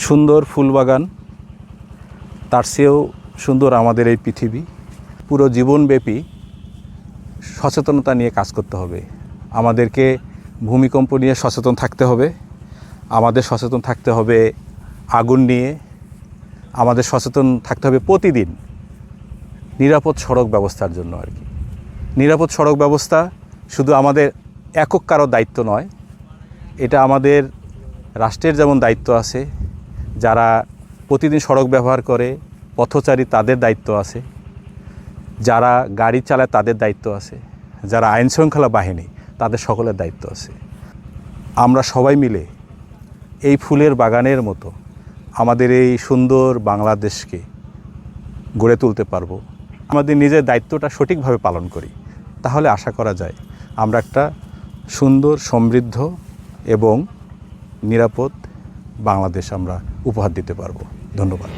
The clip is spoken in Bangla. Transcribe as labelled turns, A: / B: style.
A: সুন্দর ফুলবাগান, তার চেয়েও সুন্দর আমাদের এই পৃথিবী। পুরো জীবনব্যাপী সচেতনতা নিয়ে কাজ করতে হবে। আমাদেরকে ভূমিকম্প নিয়ে সচেতন থাকতে হবে, আমাদের সচেতন থাকতে হবে আগুন নিয়ে, আমাদের সচেতন থাকতে হবে প্রতিদিন নিরাপদ সড়ক ব্যবস্থার জন্য আর কি। নিরাপদ সড়ক ব্যবস্থা শুধু আমাদের একক কারো দায়িত্ব নয়, এটা আমাদের রাষ্ট্রের যেমন দায়িত্ব আছে, যারা প্রতিদিন সড়ক ব্যবহার করে পথচারী তাদের দায়িত্ব আছে, যারা গাড়ি চালায় তাদের দায়িত্ব আছে, যারা আইনশৃঙ্খলা বাহিনী তাদের সকলের দায়িত্ব আছে। আমরা সবাই মিলে এই ফুলের বাগানের মতো আমাদের এই সুন্দর বাংলাদেশকে গড়ে তুলতে পারবো। আমাদের নিজের দায়িত্বটা সঠিকভাবে পালন করি, তাহলে আশা করা যায় আমরা একটা সুন্দর, সমৃদ্ধ এবং নিরাপদ বাংলাদেশ আমরা উপহার দিতে পারবো। ধন্যবাদ।